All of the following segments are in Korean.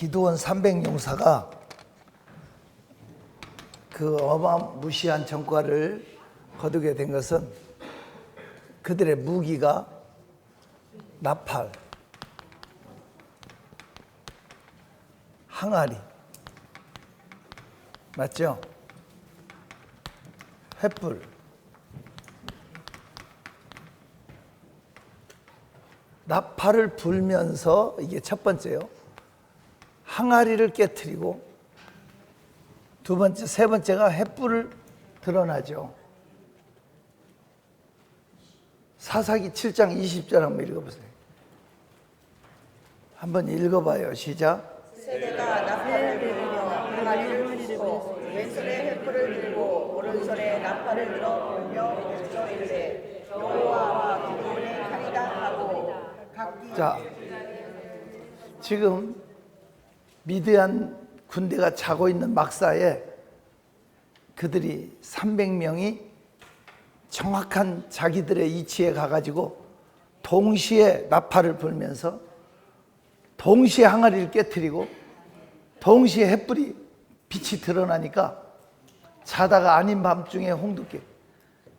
기드온 300용사가 그 어마무시한 전과를 거두게 된 것은 그들의 무기가 나팔, 항아리, 맞죠? 횃불, 나팔을 불면서, 이게 첫 번째요, 항아리를 깨트리고, 두 번째, 세 번째가 횃불을 드러나죠. 사사기 7장 20절 한번 읽어보세요. 한번 읽어봐요. 시작. 세대가 나팔을 들으며 항아리를 부수고 왼손에 횃불을 들고 오른손에 나팔을 들어 불며 외쳐 이르되 여호와와 기드온의 칼이다 하고 각기. 자, 지금 미드안 군대가 자고 있는 막사에 그들이 300명이 정확한 자기들의 위치에 가가지고 동시에 나팔을 불면서 동시에 항아리를 깨트리고 동시에 횃불이 빛이 드러나니까 자다가 아닌 밤중에 홍두깨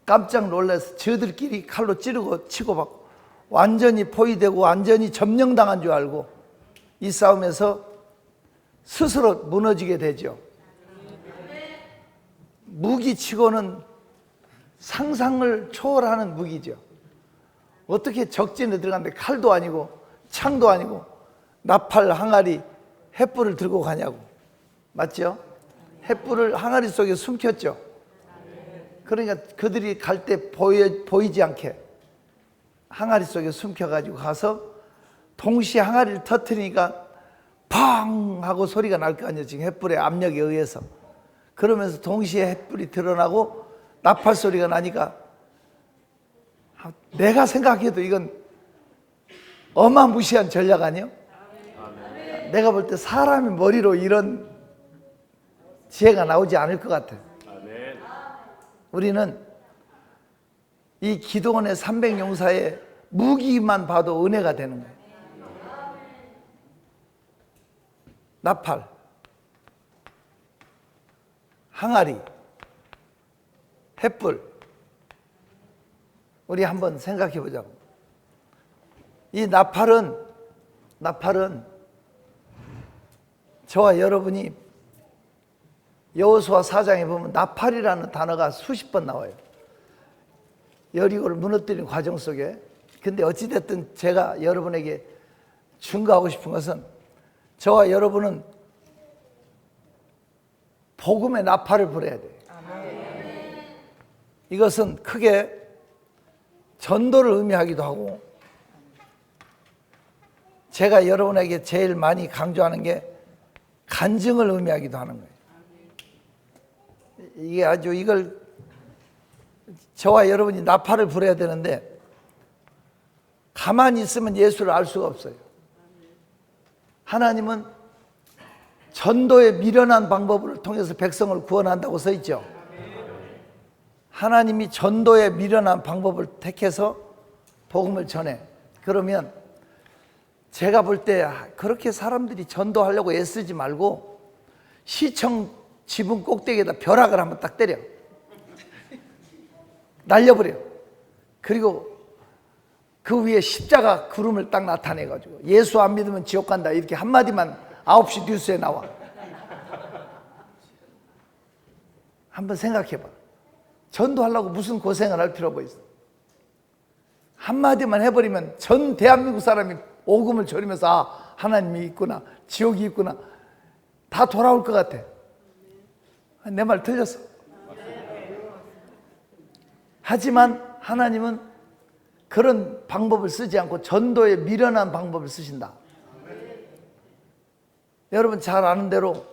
깜짝 놀라서 저들끼리 칼로 찌르고 치고받고 완전히 포위되고 완전히 점령당한 줄 알고 이 싸움에서 스스로 무너지게 되죠. 무기치고는 상상을 초월하는 무기죠. 어떻게 적진에 들어갔는데 칼도 아니고 창도 아니고 나팔, 항아리, 횃불을 들고 가냐고. 맞죠? 횃불을 항아리 속에 숨겼죠. 그러니까 그들이 갈 때 보이지 않게 항아리 속에 숨겨가지고 가서 동시에 항아리를 터뜨리니까 팡 하고 소리가 날 거 아니에요. 지금 횃불의 압력에 의해서. 그러면서 동시에 횃불이 드러나고 나팔 소리가 나니까 내가 생각해도 이건 어마무시한 전략 아니에요? 내가 볼 때 사람의 머리로 이런 지혜가 나오지 않을 것 같아요. 우리는 이 기드온의 300용사의 무기만 봐도 은혜가 되는 거예요. 나팔, 항아리, 횃불. 우리 한번 생각해 보자고. 이 나팔은 저와 여러분이 여호수아 4장에 보면 나팔이라는 단어가 수십 번 나와요. 여리고를 무너뜨리는 과정 속에. 근데 어찌됐든 제가 여러분에게 증거하고 싶은 것은 저와 여러분은 복음의 나팔을 불어야 돼요. 이것은 크게 전도를 의미하기도 하고 제가 여러분에게 제일 많이 강조하는 게 간증을 의미하기도 하는 거예요. 이게 아주 이걸 저와 여러분이 나팔을 불어야 되는데 가만히 있으면 예수를 알 수가 없어요. 하나님은 전도의 미련한 방법을 통해서 백성을 구원한다고 써 있죠. 하나님이 전도의 미련한 방법을 택해서 복음을 전해. 그러면 제가 볼 때 그렇게 사람들이 전도하려고 애쓰지 말고 시청 지붕 꼭대기에다 벼락을 한번 딱 때려. 날려버려. 그리고 그 위에 십자가 구름을 딱 나타내가지고 예수 안 믿으면 지옥 간다 이렇게 한마디만 9시 뉴스에 나와. 한번 생각해봐. 전도하려고 무슨 고생을 할 필요가 있어. 한마디만 해버리면 전 대한민국 사람이 오금을 졸이면서 아, 하나님이 있구나, 지옥이 있구나, 다 돌아올 것 같아. 내 말 틀렸어. 하지만 하나님은 그런 방법을 쓰지 않고 전도에 미련한 방법을 쓰신다. 여러분 잘 아는 대로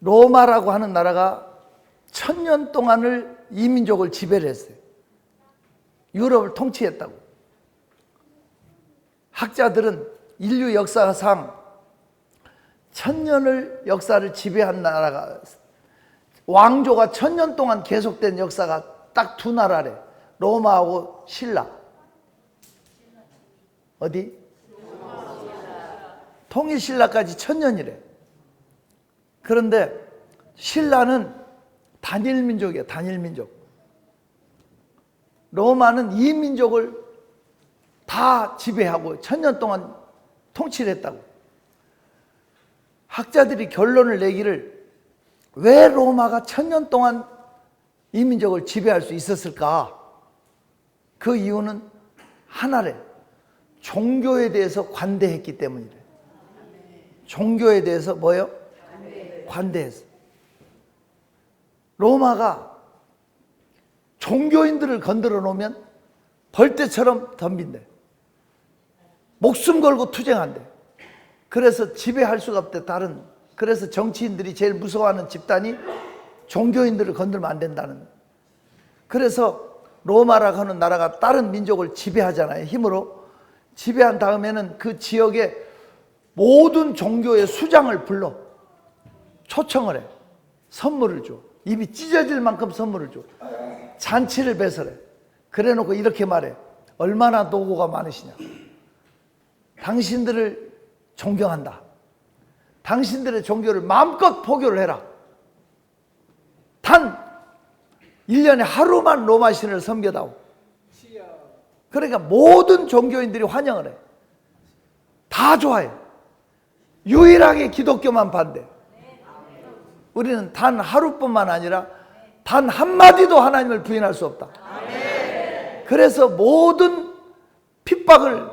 로마라고 하는 나라가 1000년 동안을 이민족을 지배를 했어요. 유럽을 통치했다고. 학자들은 인류 역사상 1000년을 역사를 지배한 나라가, 왕조가 1000년 동안 계속된 역사가 딱 두 나라래. 로마하고 신라. 어디? 통일신라까지 1000년이래. 그런데 신라는 단일민족이에요. 단일민족. 로마는 이민족을 다 지배하고 1000년 동안 통치를 했다고. 학자들이 결론을 내기를, 왜 로마가 1000년 동안 이민족을 지배할 수 있었을까? 그 이유는 하나래. 종교에 대해서 관대했기 때문이래. 종교에 대해서 뭐예요? 관대했어. 로마가 종교인들을 건드려 놓으면 벌떼처럼 덤빈대. 목숨 걸고 투쟁한대. 그래서 지배할 수가 없대. 그래서 정치인들이 제일 무서워하는 집단이 종교인들을 건들면 안 된다는. 그래서 로마라고 하는 나라가 다른 민족을 지배하잖아요. 힘으로. 지배한 다음에는 그 지역의 모든 종교의 수장을 불러 초청을 해. 선물을 줘. 입이 찢어질 만큼 선물을 줘. 잔치를 배설해. 그래 놓고 이렇게 말해. 얼마나 노고가 많으시냐. 당신들을 존경한다. 당신들의 종교를 마음껏 포교를 해라. 단 1년에 하루만 로마 신을 섬겨다오. 그러니까 모든 종교인들이 환영을 해. 다 좋아해. 유일하게 기독교만 반대. 우리는 단 하루뿐만 아니라 단 한마디도 하나님을 부인할 수 없다. 그래서 모든 핍박을,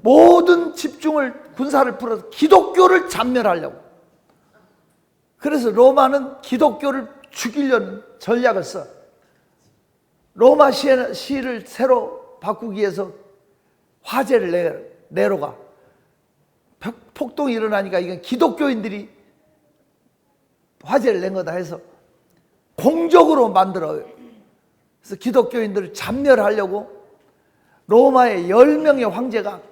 모든 집중을, 군사를 풀어서 기독교를 잔멸하려고. 그래서 로마는 기독교를 죽이려는 전략을 써. 로마 시를 새로 바꾸기 위해서 화재를 내로가. 폭동이 일어나니까 이건 기독교인들이 화재를 낸 거다 해서 공적으로 만들어요. 그래서 기독교인들을 잔멸하려고 로마의 10명의 황제가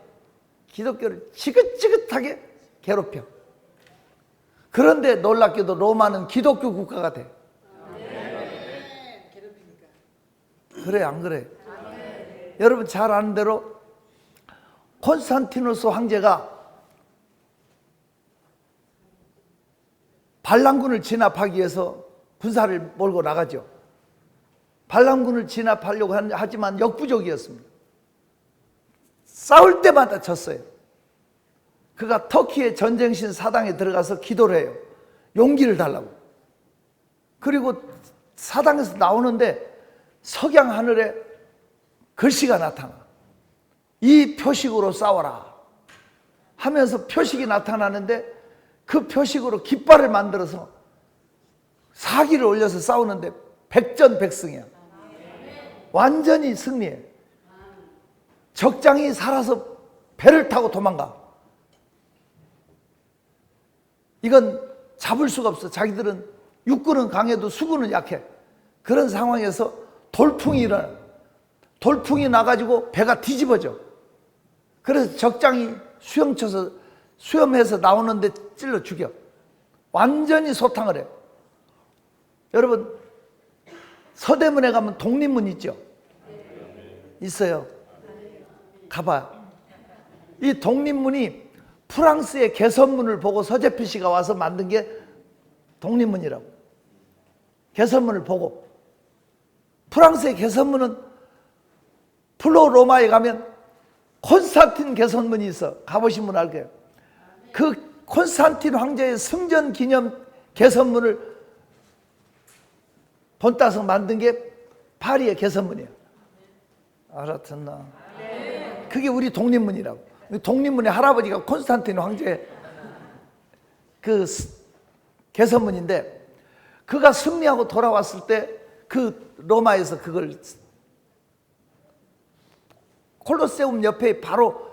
기독교를 지긋지긋하게 괴롭혀. 그런데 놀랍게도 로마는 기독교 국가가 돼. 그래 안 그래? 여러분 잘 아는 대로 콘스탄티누스 황제가 반란군을 진압하기 위해서 군사를 몰고 나가죠. 반란군을 진압하려고 하지만 역부족이었습니다. 싸울 때마다 졌어요. 그가 터키의 전쟁신 사당에 들어가서 기도를 해요. 용기를 달라고. 그리고 사당에서 나오는데 석양 하늘에 글씨가 나타나. 이 표식으로 싸워라 하면서 표식이 나타나는데 그 표식으로 깃발을 만들어서 사기를 올려서 싸우는데 백전백승이야. 완전히 승리해. 적장이 살아서 배를 타고 도망가. 이건 잡을 수가 없어. 자기들은 육군은 강해도 수군은 약해. 그런 상황에서 돌풍이 일어나. 돌풍이 나가지고 배가 뒤집어져. 그래서 적장이 수염해서 나오는데 찔러 죽여. 완전히 소탕을 해. 여러분 서대문에 가면 독립문 있죠? 있어요. 가봐요. 이 독립문이 프랑스의 개선문을 보고 서재필 씨가 와서 만든 게 독립문이라고. 개선문을 보고. 프랑스의 개선문은 플로로마에 가면 콘스탄틴 개선문이 있어. 가보신 분 알 거예요. 그 콘스탄틴 황제의 승전 기념 개선문을 본따서 만든 게 파리의 개선문이야. 알아듣나? 그게 우리 독립문이라고. 독립문의 할아버지가 콘스탄틴 황제의 그 개선문인데, 그가 승리하고 돌아왔을 때 그 로마에서 그걸 콜로세움 옆에 바로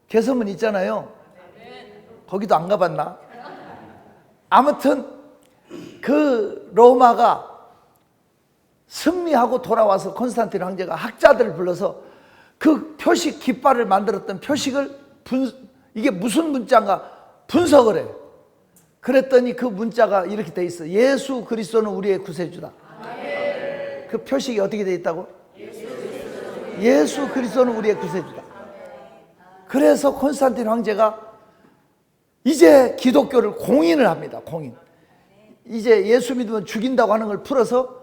개선문 있잖아요. 거기도 안 가봤나? 아무튼 그 로마가 승리하고 돌아와서 콘스탄틴 황제가 학자들을 불러서 그 표식, 깃발을 만들었던 표식을 이게 무슨 문자인가 분석을 해. 그랬더니 그 문자가 이렇게 돼 있어. 예수 그리스도는 우리의 구세주다. 그 표식이 어떻게 돼 있다고? 예수 그리스도는 우리의 구세주다. 그래서 콘스탄틴 황제가 이제 기독교를 공인을 합니다. 공인. 이제 예수 믿으면 죽인다고 하는 걸 풀어서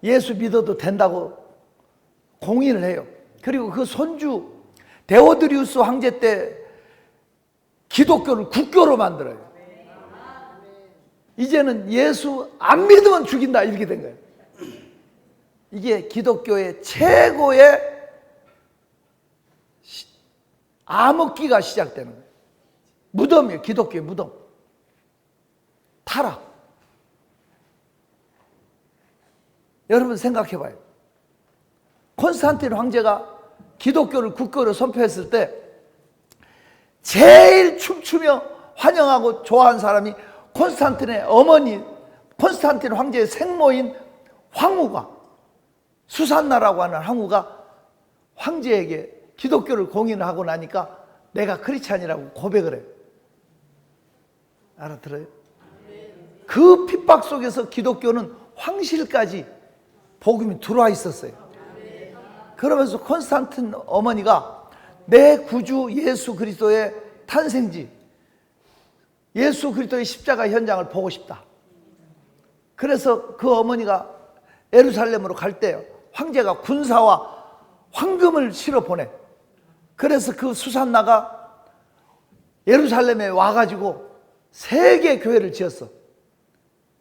예수 믿어도 된다고 공인을 해요. 그리고 그 손주 데오드리우스 황제 때 기독교를 국교로 만들어요. 이제는 예수 안 믿으면 죽인다 이렇게 된 거예요. 이게 기독교의 최고의 암흑기가 시작되는 거예요. 무덤이에요. 기독교의 무덤. 타락. 여러분 생각해 봐요. 콘스탄틴 황제가 기독교를 국교로 선포했을 때 제일 춤추며 환영하고 좋아한 사람이 콘스탄틴의 어머니, 콘스탄틴 황제의 생모인 황후가, 수산나라고 하는 황후가 황제에게 기독교를 공인하고 나니까 내가 크리스찬이라고 고백을 해요. 알아들어요? 그 핍박 속에서 기독교는 황실까지 복음이 들어와 있었어요. 그러면서 콘스탄틴 어머니가 내 구주 예수 그리스도의 탄생지, 예수 그리스도의 십자가 현장을 보고 싶다. 그래서 그 어머니가 예루살렘으로 갈 때 황제가 군사와 황금을 실어 보내. 그래서 그 수산나가 예루살렘에 와가지고 세 개 교회를 지었어.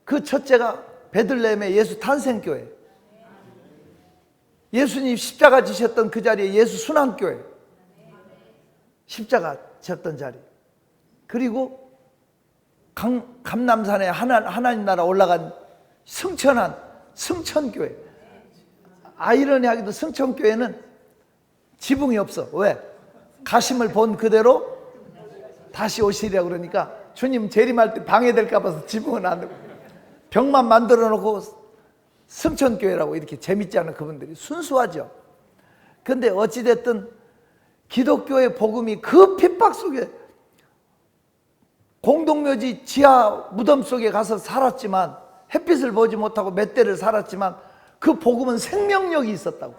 그 첫째가 베들레헴의 예수 탄생교회, 예수님 십자가 지셨던 그 자리에 예수 순환교회, 십자가 지었던 자리. 그리고 감남산에 하나님 나라 올라간 승천한 승천교회. 아이러니하게도 승천교회는 지붕이 없어. 왜? 가심을 본 그대로 다시 오시리라 그러니까 주님 재림할 때 방해될까 봐서 지붕은 안 되고 벽만 만들어 놓고 승천교회라고 이렇게 재밌지 않은 그분들이 순수하죠. 근데 어찌됐든 기독교의 복음이 그 핍박 속에 공동묘지 지하 무덤 속에 가서 살았지만 햇빛을 보지 못하고 몇 대를 살았지만 그 복음은 생명력이 있었다고.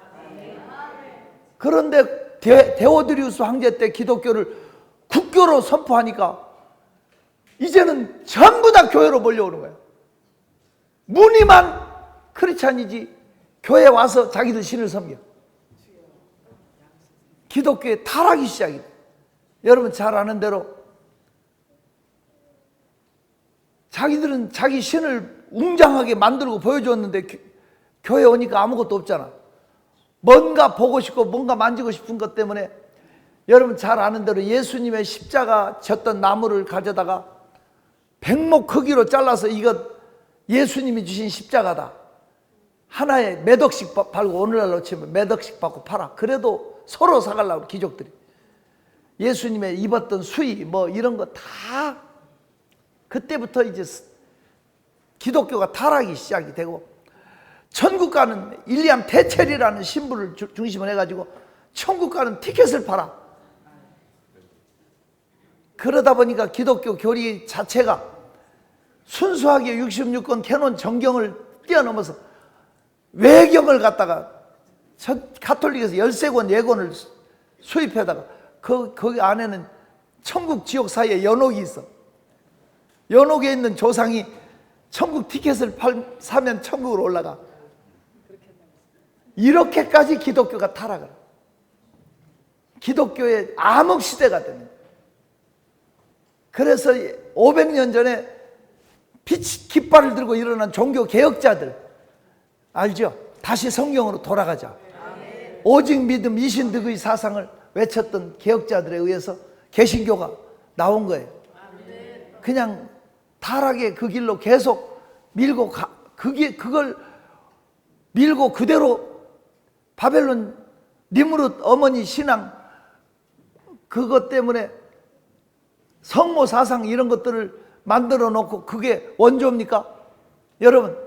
그런데 데오드리우스 황제 때 기독교를 국교로 선포하니까 이제는 전부 다 교회로 몰려오는 거예요. 무늬만 크리스찬이지 교회 와서 자기들 신을 섬겨. 기독교의 타락이 시작이 돼. 여러분 잘 아는 대로 자기들은 자기 신을 웅장하게 만들고 보여줬는데 교회 오니까 아무것도 없잖아. 뭔가 보고 싶고 뭔가 만지고 싶은 것 때문에 여러분 잘 아는 대로 예수님의 십자가 졌던 나무를 가져다가 백목 크기로 잘라서 이것 예수님이 주신 십자가다. 하나에 몇 억씩 팔고 오늘날로 치면 몇 억씩 받고 팔아. 그래도 서로 사가려고 귀족들이. 예수님의 입었던 수의 뭐 이런 거 다 그때부터 이제 기독교가 타락이 시작이 되고 천국 가는 윌리엄 테첼이라는 신부를 중심으로 해가지고 천국 가는 티켓을 팔아. 그러다 보니까 기독교 교리 자체가 순수하게 66권 캐논 정경을 뛰어넘어서 외경을 갖다가 가톨릭에서 13권 예권을 수입해다가 거기 안에는 천국 지옥 사이에 연옥이 있어. 연옥에 있는 조상이 천국 티켓을 사면 천국으로 올라가. 이렇게까지 기독교가 타락을. 기독교의 암흑 시대가 됩니다. 그래서 500년 전에 깃발을 들고 일어난 종교 개혁자들 알죠? 다시 성경으로 돌아가자. 오직 믿음 이신득의 사상을 외쳤던 개혁자들에 의해서 개신교가 나온 거예요. 그냥 타락의 그 길로 계속 밀고 그걸 밀고 그대로 바벨론 니므롯 어머니 신앙 그것 때문에 성모 사상 이런 것들을 만들어 놓고 그게 원조입니까? 여러분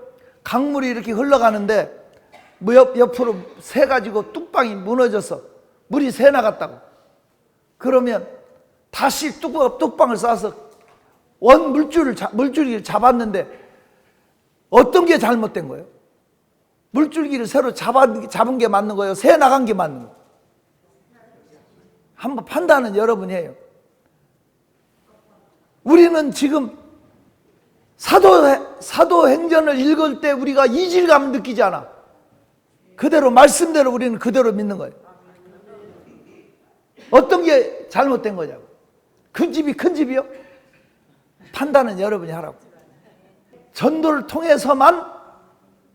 강물이 이렇게 흘러가는데 옆으로 새 가지고 뚝방이 무너져서 물이 새 나갔다고. 그러면 다시 뚝방을 쌓아서 원 물줄기를 잡았는데 어떤 게 잘못된 거예요? 물줄기를 새로 잡은 게 맞는 거예요? 새 나간 게 맞는 거예요? 한번 판단은 여러분이 해요. 우리는 지금 사도행전을 읽을 때 우리가 이질감을 느끼지 않아. 그대로 말씀대로 우리는 그대로 믿는 거예요. 어떤 게 잘못된 거냐고. 그 집이 큰 집이요? 판단은 여러분이 하라고. 전도를 통해서만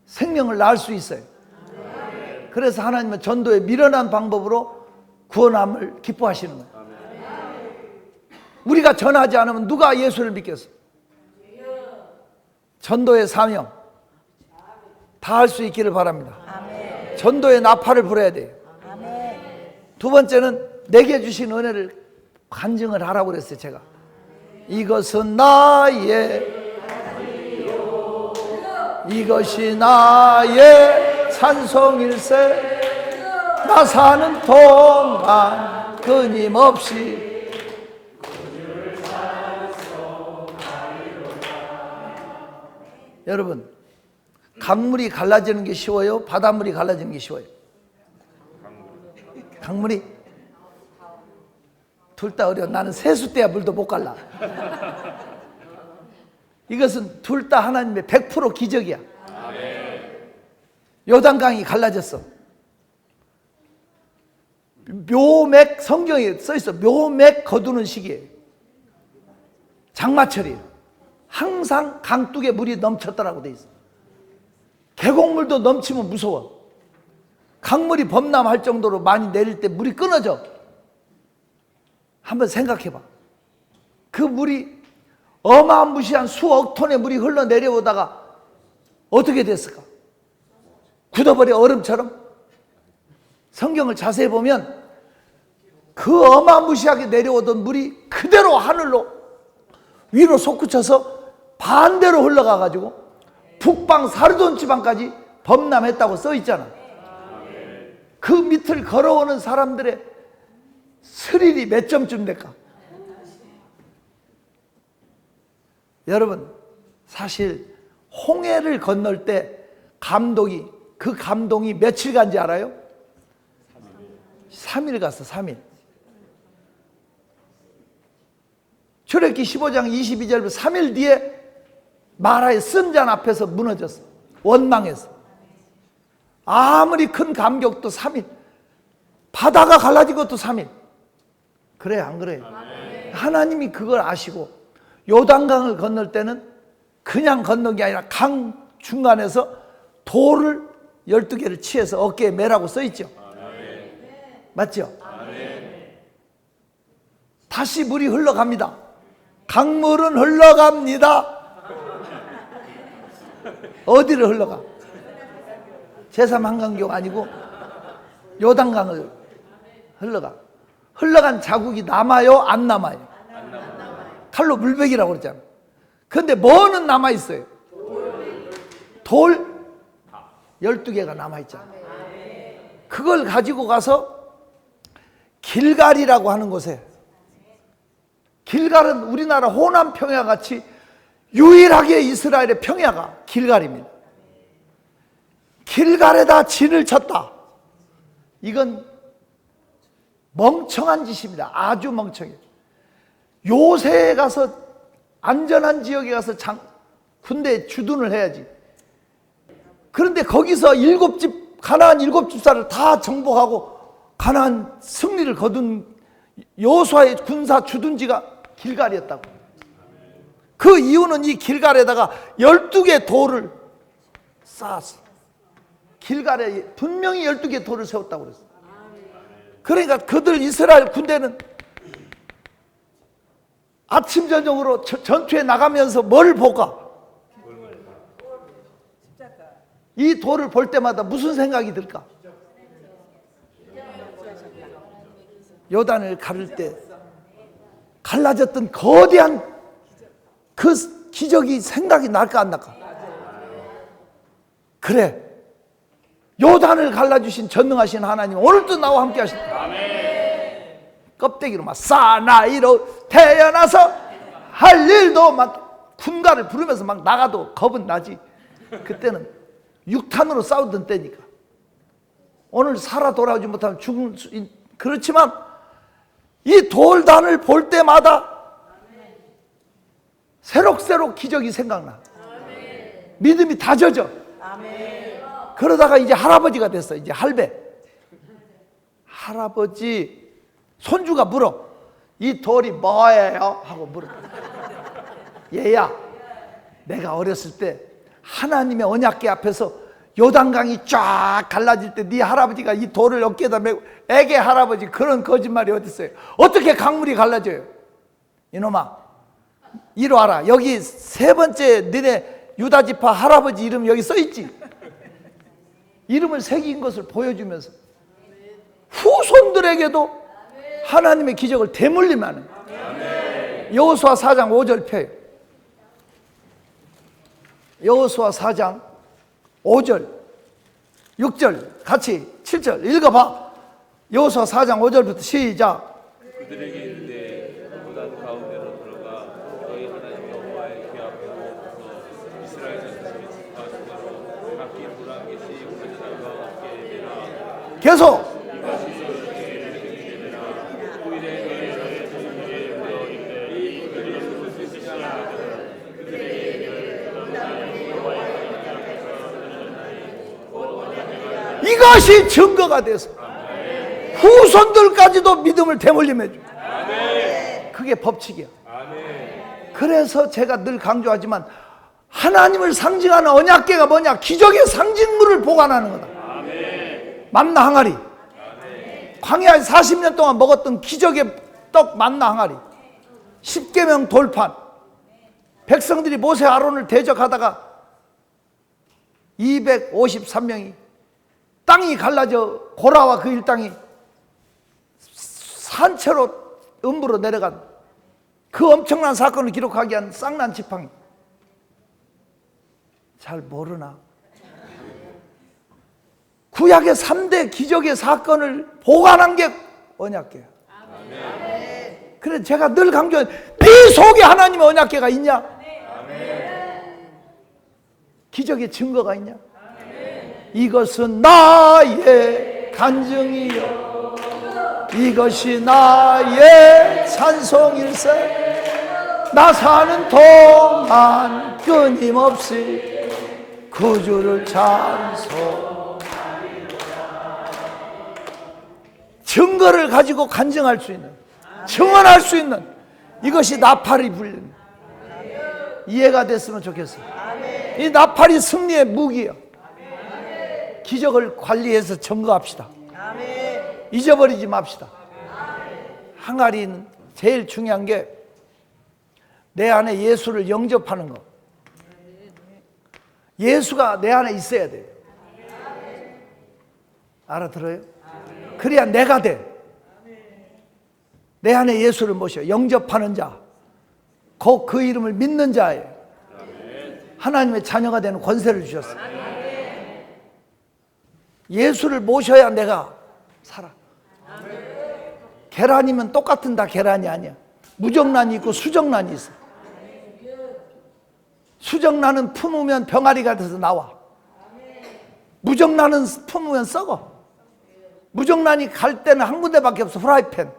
생명을 낳을 수 있어요. 그래서 하나님은 전도의 미련한 방법으로 구원함을 기뻐하시는 거예요. 우리가 전하지 않으면 누가 예수를 믿겠어? 전도의 사명 다 할 수 있기를 바랍니다. 전도의 나팔을 불어야 돼요. 두 번째는 내게 주신 은혜를 간증을 하라고 그랬어요. 제가 이것은 나의 이것이 나의 찬송일세 나 사는 동안 끊임없이 여러분 강물이 갈라지는 게 쉬워요? 바닷물이 갈라지는 게 쉬워요? 강물이? 둘 다 어려워. 나는 세숫대야 물도 못 갈라. 이것은 둘 다 하나님의 100% 기적이야. 요단강이 갈라졌어. 묘맥, 성경에 써있어. 묘맥 거두는 시기예요. 장마철이에요. 항상 강둑에 물이 넘쳤더라고 돼 있어. 계곡물도 넘치면 무서워. 강물이 범람할 정도로 많이 내릴 때 물이 끊어져. 한번 생각해봐. 그 물이 어마무시한 수억 톤의 물이 흘러내려오다가 어떻게 됐을까? 굳어버려 얼음처럼? 성경을 자세히 보면 그 어마무시하게 내려오던 물이 그대로 하늘로 위로 솟구쳐서 반대로 흘러가가지고 북방 사르돈 지방까지 범람했다고 써있잖아. 그 밑을 걸어오는 사람들의 스릴이 몇 점쯤 될까? 여러분 사실 홍해를 건널 때 그 감동이 며칠 간지 알아요? 3일 갔어. 3일. 출애굽기 15장 22절부터 3일 뒤에 마라의 쓴잔 앞에서 무너졌어. 원망했어. 아무리 큰 감격도 3일. 바다가 갈라진 것도 3일. 그래 안 그래? 하나님이 그걸 아시고 요단강을 건널 때는 그냥 건넌 게 아니라 강 중간에서 돌을 12개를 치해서 어깨에 매라고 써있죠. 맞죠? 다시 물이 흘러갑니다. 강물은 흘러갑니다. 어디를 흘러가? 제3한강교가 아니고 요단강을 흘러가. 흘러간 자국이 남아요? 안 남아요? 칼로 물백이라고 그랬잖아. 그런데 뭐는 남아있어요? 돌 12개가 남아있잖아. 그걸 가지고 가서 길갈이라고 하는 곳에, 길갈은 우리나라 호남 평야 같이 유일하게 이스라엘의 평야가 길갈입니다. 길갈에다 진을 쳤다. 이건 멍청한 짓입니다. 아주 멍청해요. 요새에 가서 안전한 지역에 가서 군대에 주둔을 해야지. 그런데 거기서 가나안 7집사를 다 정복하고 가나안 승리를 거둔 여호수아의 군사 주둔지가 길갈이었다고. 그 이유는 이 길갈에다가 12개 돌을 쌓았어. 길갈에 분명히 12개 돌을 세웠다고 그랬어. 그러니까 그들 이스라엘 군대는 아침 저녁으로 전투에 나가면서 뭘 볼까? 이 돌을 볼 때마다 무슨 생각이 들까? 요단을 가를 때 갈라졌던 거대한 그 기적이 생각이 날까 안 날까? 그래, 요단을 갈라주신 전능하신 하나님 오늘도 나와 함께 하신다. 껍데기로 막 사나이로 태어나서 할 일도 막 군가를 부르면서 막 나가도 겁은 나지. 그때는 육탄으로 싸우던 때니까. 오늘 살아 돌아오지 못하면 죽을 수 그렇지만 이 돌단을 볼 때마다 새록새록 기적이 생각나. 믿음이 다 젖어. 그러다가 이제 할아버지가 됐어. 이제 할배. 할아버지 손주가 물어. 이 돌이 뭐예요? 하고 물어. 얘야, 내가 어렸을 때 하나님의 언약궤 앞에서 요단강이 쫙 갈라질 때 네 할아버지가 이 돌을 어깨에다 메고. 애게 할아버지, 그런 거짓말이 어디 있어요? 어떻게 강물이 갈라져요? 이놈아, 이리 와라. 여기 세 번째 너네 유다지파 할아버지 이름 여기 써있지? 이름을 새긴 것을 보여주면서 후손들에게도 하나님의 기적을 대물림하는 여호수아 4장 5절 펴요. 여호수아 4장 5절 6절 같이 7절 읽어봐. 여호수아 4장 5절부터 시작. 그들에게 이르되 요단 가운데로 들어가 너희 하나님 여호와의 궤 앞에 서서 이스라엘 자손이 지파하신 대로 각기 불한 개씩 가져다가 얻게 되라. 계속. 이것이 증거가 돼서 후손들까지도 믿음을 대물림해 줘. 그게 법칙이야. 그래서 제가 늘 강조하지만 하나님을 상징하는 언약궤가 뭐냐? 기적의 상징물을 보관하는 거다. 만나 항아리. 광야에 40년 동안 먹었던 기적의 떡 만나 항아리. 10계명 돌판. 백성들이 모세 아론을 대적하다가 253명이 땅이 갈라져 고라와 그 일당이 산채로 음부로 내려간 그 엄청난 사건을 기록하게 한 쌍난 지팡이. 잘 모르나? 구약의 3대 기적의 사건을 보관한 게 언약궤야. 그래서 제가 늘 강조해요. 네 속에 하나님의 언약궤가 있냐? 기적의 증거가 있냐? 이것은 나의 간증이요 이것이 나의 찬송일세. 나 사는 동안 끊임없이 구주를 찬송. 증거를 가지고 간증할 수 있는, 증언할 수 있는, 이것이 나팔이 불리는. 이해가 됐으면 좋겠어요. 이 나팔이 승리의 무기예요. 기적을 관리해서 점거합시다. 잊어버리지 맙시다. 항아리는 제일 중요한 게 내 안에 예수를 영접하는 것. 예수가 내 안에 있어야 돼요. 알아들어요? 그래야 내가 돼. 내 안에 예수를 모셔 영접하는 자, 곧 그 이름을 믿는 자에 하나님의 자녀가 되는 권세를 주셨어요. 예수를 모셔야 내가 살아. 계란이면 똑같은 다 계란이 아니야. 무정란이 있고 수정란이 있어. 수정란은 품으면 병아리가 돼서 나와. 무정란은 품으면 썩어. 무정란이 갈 때는 한 군데밖에 없어. 프라이팬.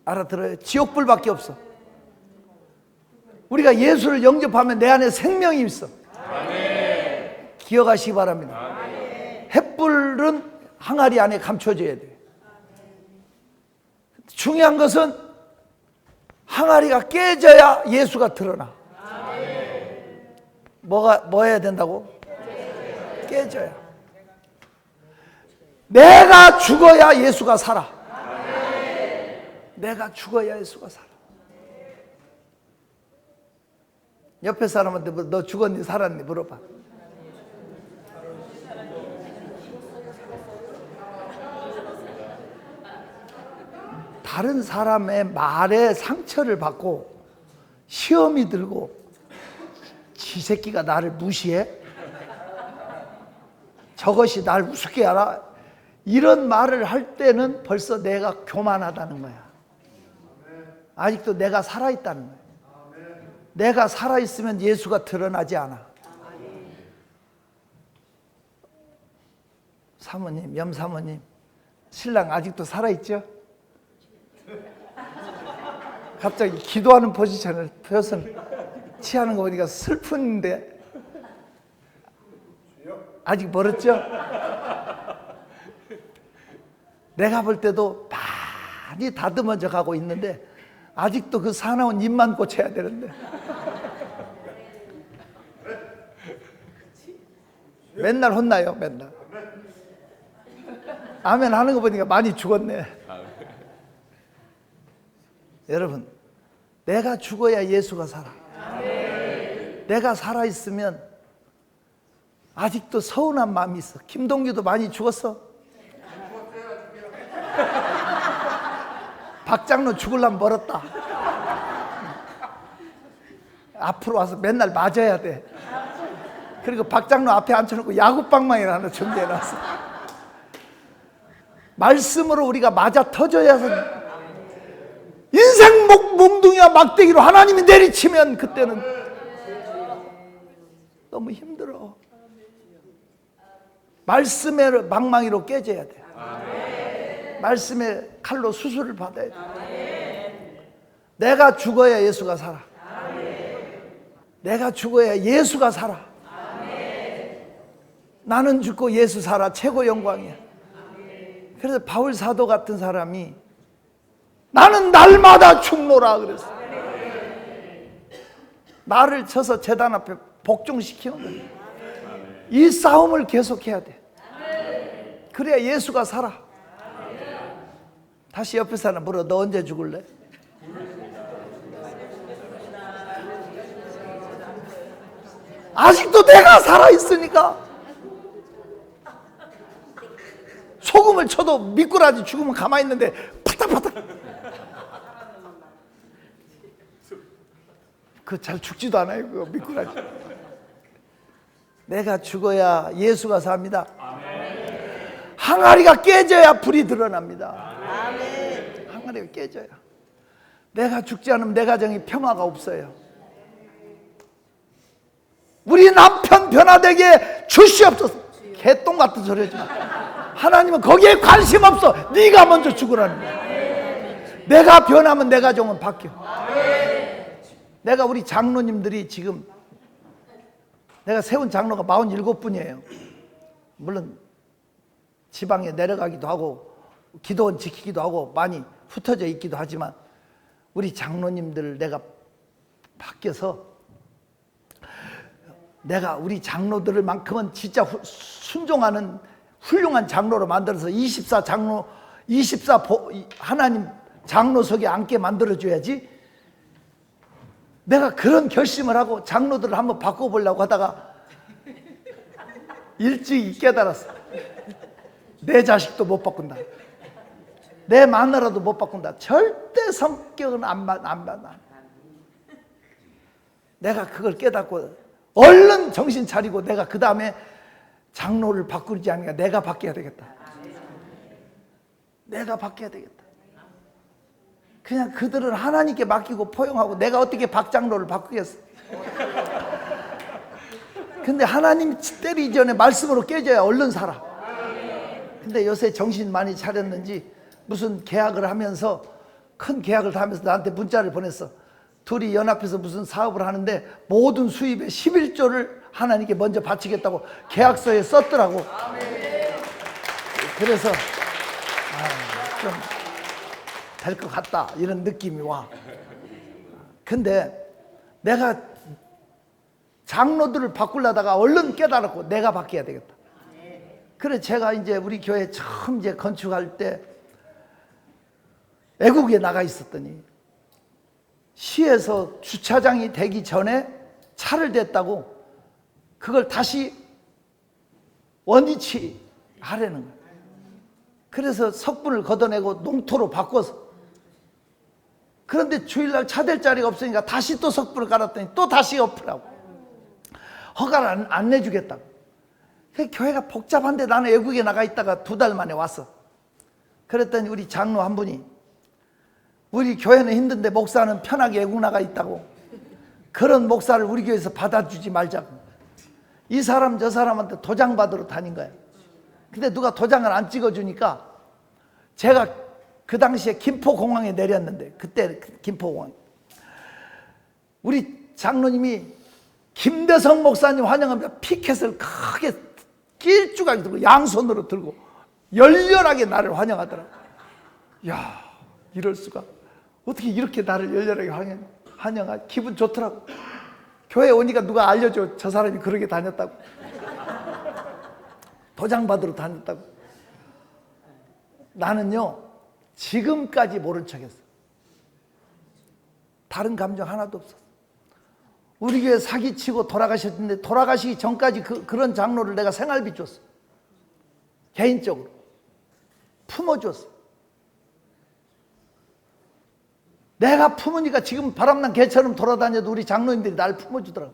알아들어요? 지옥불밖에 없어. 우리가 예수를 영접하면 내 안에 생명이 있어. 기억하시기 바랍니다. 횃불은 항아리 안에 감춰져야 돼. 중요한 것은 항아리가 깨져야 예수가 드러나. 뭐 해야 된다고? 깨져야. 내가 죽어야 예수가 살아. 내가 죽어야 예수가 살아. 옆에 사람한테 너 죽었니 살았니 물어봐. 다른 사람의 말에 상처를 받고 시험이 들고 지 새끼가 나를 무시해? 저것이 날 우습게 알아? 이런 말을 할 때는 벌써 내가 교만하다는 거야. 아직도 내가 살아있다는 거야. 내가 살아있으면 예수가 드러나지 않아. 사모님, 염사모님, 신랑 아직도 살아있죠? 갑자기 기도하는 포지션을 취하는 거 보니까 슬픈데 아직 멀었죠? 내가 볼 때도 많이 다듬어져 가고 있는데 아직도 그 사나운 입만 고쳐야 되는데 맨날 혼나요. 맨날 아멘 하는 거 보니까 많이 죽었네. 여러분, 내가 죽어야 예수가 살아. 내가 살아있으면 아직도 서운한 마음이 있어. 김동규도 많이 죽었어. 박장로 죽으려면 멀었다. 앞으로 와서 맨날 맞아야 돼. 그리고 박장로 앞에 앉혀놓고 야구방망이를 하나 준비해놨어. 말씀으로 우리가 맞아 터져야 인생 몽둥이와 막대기로 하나님이 내리치면 그때는 너무 힘들어. 말씀의 망망이로 깨져야 돼. 말씀의 칼로 수술을 받아야 돼. 내가 죽어야 예수가 살아. 내가 죽어야 예수가 살아. 나는 죽고 예수 살아. 최고 영광이야. 그래서 바울 사도 같은 사람이 나는 날마다 죽노라 그랬어. 나를 쳐서 제단 앞에 복종시키는 거야. 이 싸움을 계속해야 돼. 그래야 예수가 살아. 다시 옆에 사람 물어. 너 언제 죽을래? 아직도 내가 살아있으니까. 소금을 쳐도 미꾸라지 죽으면 가만히 있는데 파닥파닥. 그 잘 죽지도 않아요. 그거 미꾸라지. 내가 죽어야 예수가 삽니다. 항아리가 깨져야 불이 드러납니다. 항아리가 깨져야. 내가 죽지 않으면 내 가정에 평화가 없어요. 우리 남편 변화되게 주시옵소서. 개똥 같은 소리 하지 마. 하나님은 거기에 관심 없어. 네가 먼저 죽으라는 거야. 내가 변하면 내 가정은 바뀌어. 내가 우리 장로님들이 지금 내가 세운 장로가 47분이에요. 물론 지방에 내려가기도 하고 기도원 지키기도 하고 많이 흩어져 있기도 하지만 우리 장로님들 내가 바뀌어서 내가 우리 장로들을 만큼은 진짜 순종하는 훌륭한 장로로 만들어서 24 장로, 하나님 장로석에 앉게 만들어줘야지. 내가 그런 결심을 하고 장로들을 한번 바꿔보려고 하다가 일찍 깨달았어. 내 자식도 못 바꾼다. 내 마누라도 못 바꾼다. 절대 성격은 안 받아. 내가 그걸 깨닫고 얼른 정신 차리고 내가 그 다음에 장로를 바꾸지 않으니까 내가 바뀌어야 되겠다. 내가 바뀌어야 되겠다. 그냥 그들은 하나님께 맡기고 포용하고 내가 어떻게 박장로를 바꾸겠어. 근데 하나님 때리기 전에 말씀으로 깨져야 얼른 살아. 근데 요새 정신 많이 차렸는지 무슨 계약을 하면서 큰 계약을 다 하면서 나한테 문자를 보냈어. 둘이 연합해서 무슨 사업을 하는데 모든 수입의 11조를 하나님께 먼저 바치겠다고 계약서에 썼더라고. 그래서 좀 될 것 같다 이런 느낌이 와. 근데 내가 장로들을 바꾸려다가 얼른 깨달았고 내가 바뀌어야 되겠다. 그래 제가 이제 우리 교회 처음 이제 건축할 때 애국에 나가 있었더니 시에서 주차장이 되기 전에 차를 댔다고 그걸 다시 원위치 하려는 거예요. 그래서 석분을 걷어내고 농토로 바꿔서. 그런데 주일날 차 댈 자리가 없으니까 다시 또 석분을 깔았더니 또 다시 엎으라고. 허가를 안 내주겠다고. 교회가 복잡한데 나는 애국에 나가 있다가 2달 만에 왔어. 그랬더니 우리 장로 한 분이 우리 교회는 힘든데 목사는 편하게 애국 나가 있다고. 그런 목사를 우리 교회에서 받아주지 말자고. 이 사람 저 사람한테 도장 받으러 다닌 거야. 근데 누가 도장을 안 찍어주니까 제가 그 당시에 김포공항에 내렸는데, 그때 김포공항, 우리 장로님이 김대성 목사님 환영합니다 피켓을 크게 길쭉하게 들고 양손으로 들고 열렬하게 나를 환영하더라고. 야, 이럴 수가. 어떻게 이렇게 나를 열렬하게 환영하? 기분 좋더라고. 교회 오니까 누가 알려줘. 저 사람이 그러게 다녔다고. 도장 받으러 다녔다고. 나는요, 지금까지 모른 척했어. 다른 감정 하나도 없었어. 우리 교회 사기치고 돌아가셨는데, 돌아가시기 전까지 그런 장로를 내가 생활비 줬어. 개인적으로 품어줬어. 내가 품으니까 지금 바람난 개처럼 돌아다녀도 우리 장로님들이 날 품어주더라고.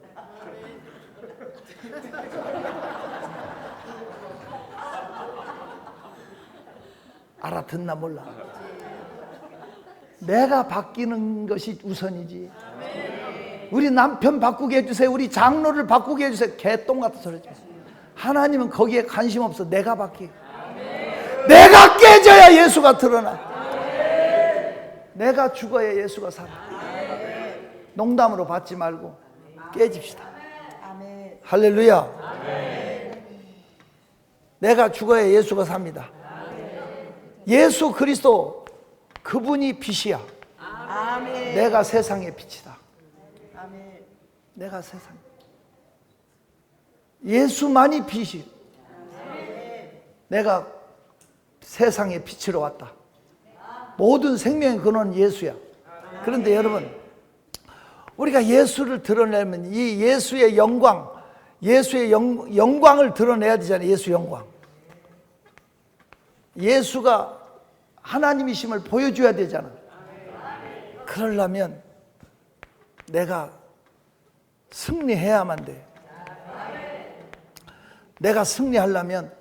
알아듣나 몰라. 내가 바뀌는 것이 우선이지. 우리 남편 바꾸게 해주세요. 우리 장로를 바꾸게 해주세요. 개똥 같은 소리지. 하나님은 거기에 관심 없어. 내가 바뀌게. 내가 깨져야 예수가 드러나. 내가 죽어야 예수가 살아. 농담으로 받지 말고 깨집시다. 할렐루야. 내가 죽어야 예수가 삽니다. 예수 그리스도 그분이 빛이야. 내가 세상의 빛이다. 내가 세상. 예수만이 빛이. 내가 세상의 빛으로 왔다. 모든 생명의 근원은 예수야. 그런데 여러분, 우리가 예수를 드러내면 이 예수의 영광, 예수의 영광을 드러내야 되잖아요. 예수 영광. 예수가 하나님이심을 보여줘야 되잖아. 그러려면 내가 승리해야만 돼. 내가 승리하려면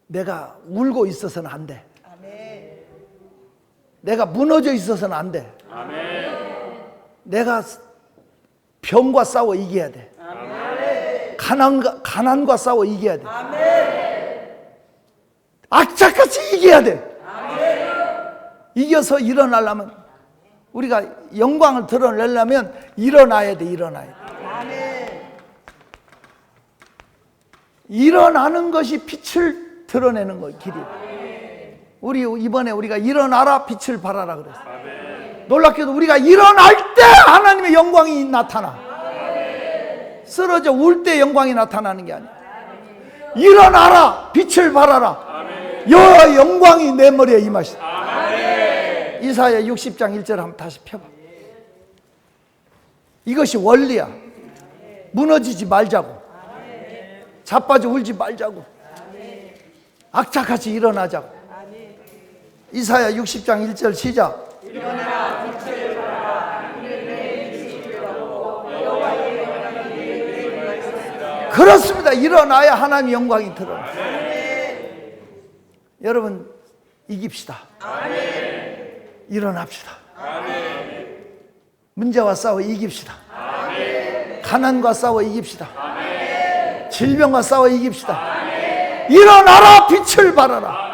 내가 울고 있어서는 안 돼. 내가 무너져 있어서는 안 돼. 내가 병과 싸워 이겨야 돼. 가난과 싸워 이겨야 돼. 악착같이 이겨야 돼. 이겨서 일어나려면, 우리가 영광을 드러내려면 일어나야 돼. 일어나야 돼. 일어나는 것이 빛을 드러내는 거예요. 길이. 우리 이번에 우리가 일어나라 빛을 발하라 그랬어. 놀랍게도 우리가 일어날 때 하나님의 영광이 나타나. 쓰러져 울 때 영광이 나타나는 게 아니야. 일어나라 빛을 발하라. 여호와의 영광이 내 머리에 임하시다. 이사야 60장 1절 한번 다시 펴봐. 이것이 원리야. 무너지지 말자고. 자빠져 울지 말자고. 악착같이 일어나자고. 이사야 60장 1절 시작. 그렇습니다. 일어나야 하나님의 영광이 드러나. 여러분 이깁시다. 일어납시다. 문제와 싸워 이깁시다. 가난과 싸워 이깁시다. 질병과 싸워 이깁시다. 일어나라 빛을 발하라.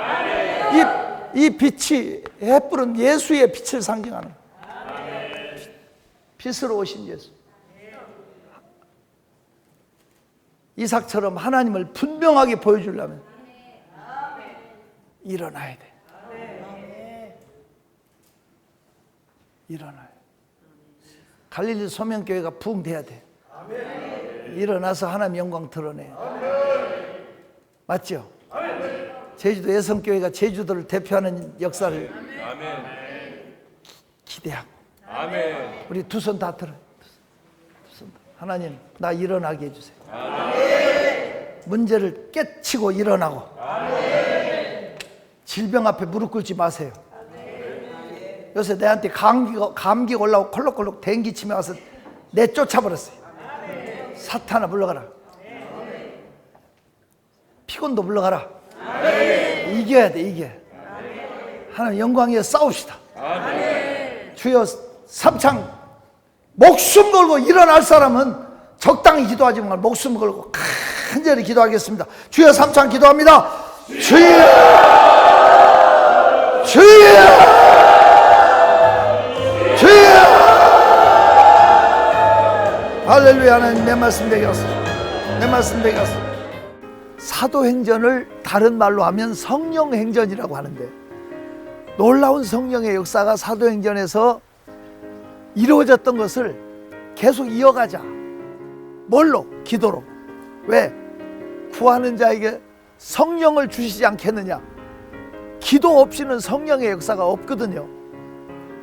이 빛이, 햇불은 예수의 빛을 상징하는 빛으로 오신 예수. 이삭처럼 하나님을 분명하게 보여주려면 일어나야 돼. 일어나야 돼. 갈릴리 소명교회가 부흥돼야 돼. 일어나서 하나님 영광 드러내. 맞죠? 제주도 예성교회가 제주도를 대표하는 역사를 기대하고. 우리 두 손 다 들어. 하나님 나 일어나게 해주세요. 문제를 깨치고 일어나고. 질병 앞에 무릎 꿇지 마세요. 요새 내한테 감기 올라오고 콜록콜록 dengue 와서 내쫓아버렸어요. 사탄아 물러가라. 피곤도 물러가라. 이겨야 돼. 이겨. 하나님 영광에 싸웁시다. 주여 삼창 목숨 걸고 일어날 사람은 적당히 기도하지 말고 목숨 걸고 간절히 기도하겠습니다. 주여 삼창 기도합니다. 주여 주여! 주여! 할렐루야. 하나님 내 말씀 되게 하소서. 내 말씀 되게 하소서. 사도행전을 다른 말로 하면 성령행전이라고 하는데, 놀라운 성령의 역사가 사도행전에서 이루어졌던 것을 계속 이어가자. 뭘로? 기도로. 왜? 구하는 자에게 성령을 주시지 않겠느냐. 기도 없이는 성령의 역사가 없거든요.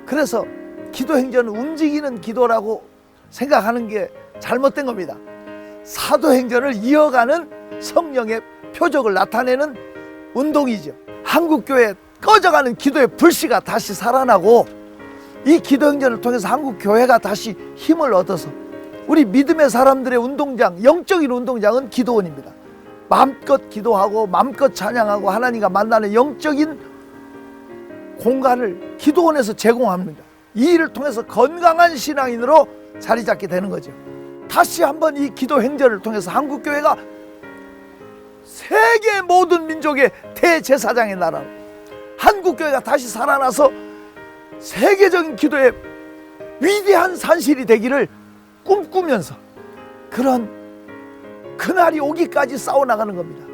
그래서 기도행전은 움직이는 기도라고 생각하는 게 잘못된 겁니다. 사도행전을 이어가는 성령의 표적을 나타내는 운동이죠. 한국교회 꺼져가는 기도의 불씨가 다시 살아나고, 이 기도행전을 통해서 한국교회가 다시 힘을 얻어서 우리 믿음의 사람들의 운동장, 영적인 운동장은 기도원입니다. 마음껏 기도하고 마음껏 찬양하고 하나님과 만나는 영적인 공간을 기도원에서 제공합니다. 이 일을 통해서 건강한 신앙인으로 자리 잡게 되는 거죠. 다시 한번 이 기도행전을 통해서 한국교회가 세계 모든 민족의 대제사장의 나라로, 한국교회가 다시 살아나서 세계적인 기도의 위대한 산실이 되기를 꿈꾸면서 그런 그날이 오기까지 싸워나가는 겁니다.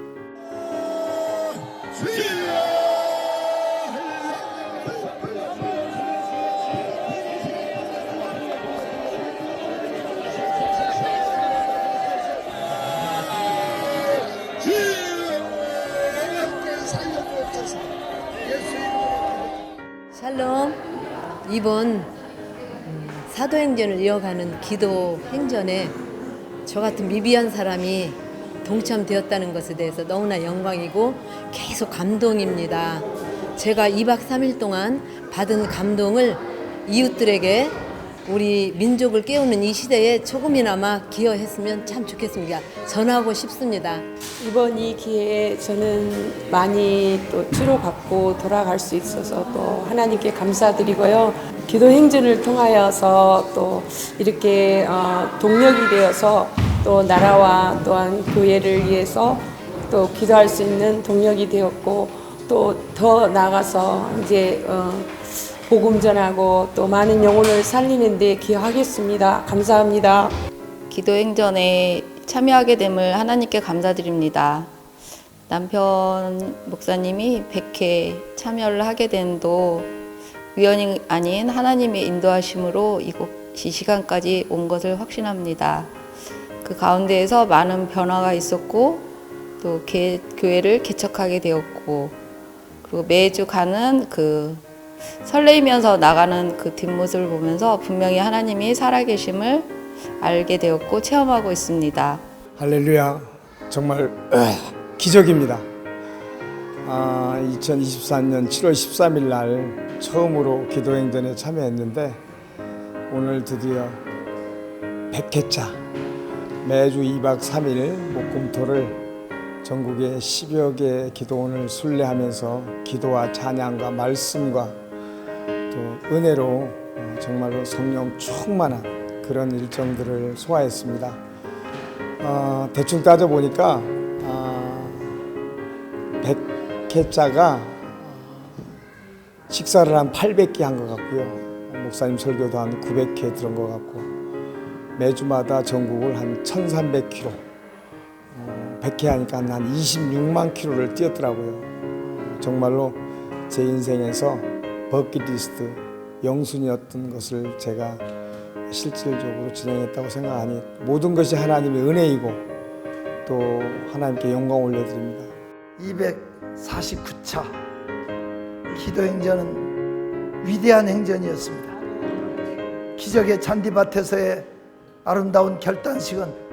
샬롬. 이번 사도행전을 이어가는 기도 행전에 저 같은 미비한 사람이 동참되었다는 것에 대해서 너무나 영광이고 계속 감동입니다. 제가 2박 3일 동안 받은 감동을 이웃들에게, 우리 민족을 깨우는 이 시대에 조금이나마 기여했으면 참 좋겠습니다. 전하고 싶습니다. 이번 이 기회에 저는 많이 또 치료받고 돌아갈 수 있어서 또 하나님께 감사드리고요. 기도 행전을 통하여서 또 이렇게 동력이 되어서 또 나라와 또한 교회를 위해서 또 기도할 수 있는 동력이 되었고, 또 더 나아가서 이제 복음 전하고 또 많은 영혼을 살리는 데 기여하겠습니다. 감사합니다. 기도행전에 참여하게 됨을 하나님께 감사드립니다. 남편 목사님이 100회 참여를 하게 된도 우연이 아닌 하나님의 인도하심으로 이 시간까지 온 것을 확신합니다. 그 가운데에서 많은 변화가 있었고, 또 교회를 개척하게 되었고, 그리고 매주 가는 그 설레이면서 나가는 그 뒷모습을 보면서 분명히 하나님이 살아계심을 알게 되었고 체험하고 있습니다. 할렐루야. 정말 기적입니다. 2024년 7월 13일 날 처음으로 기도행전에 참여했는데, 오늘 드디어 100회차 매주 2박 3일 목금토를 전국의 10여 개의 기도원을 순례하면서 기도와 찬양과 말씀과 또 은혜로 정말로 성령 충만한 그런 일정들을 소화했습니다. 대충 따져보니까 100회차가 식사를 한 800개 한 것 같고요. 목사님 설교도 한 900회 들은 것 같고, 매주마다 전국을 한 1300km, 100회 하니까 한 26만 km를 뛰었더라고요. 정말로 제 인생에서 버킷리스트, 영순이었던 것을 제가 실질적으로 진행했다고 생각하니 모든 것이 하나님의 은혜이고 또 하나님께 영광 올려드립니다. 249차 기도행전은 위대한 행전이었습니다. 기적의 잔디밭에서의 아름다운 결단식은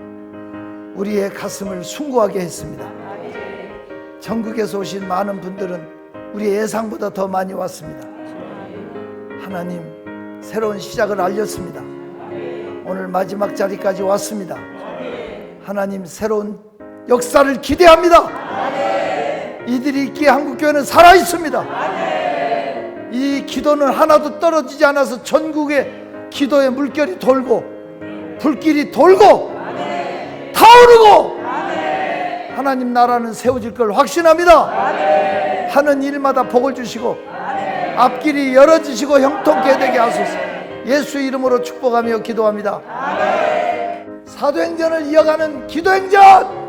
우리의 가슴을 숭고하게 했습니다. 전국에서 오신 많은 분들은 우리의 예상보다 더 많이 왔습니다. 하나님 새로운 시작을 알렸습니다. 오늘 마지막 자리까지 왔습니다. 하나님 새로운 역사를 기대합니다. 이들이 있기에 한국교회는 살아있습니다. 이 기도는 하나도 떨어지지 않아서 전국에 기도의 물결이 돌고 불길이 돌고 타오르고 하나님 나라는 세워질 걸 확신합니다. 하는 일마다 복을 주시고 앞길이 열어지시고 형통케 되게 하소서. 예수 이름으로 축복하며 기도합니다. 사도행전을 이어가는 기도행전!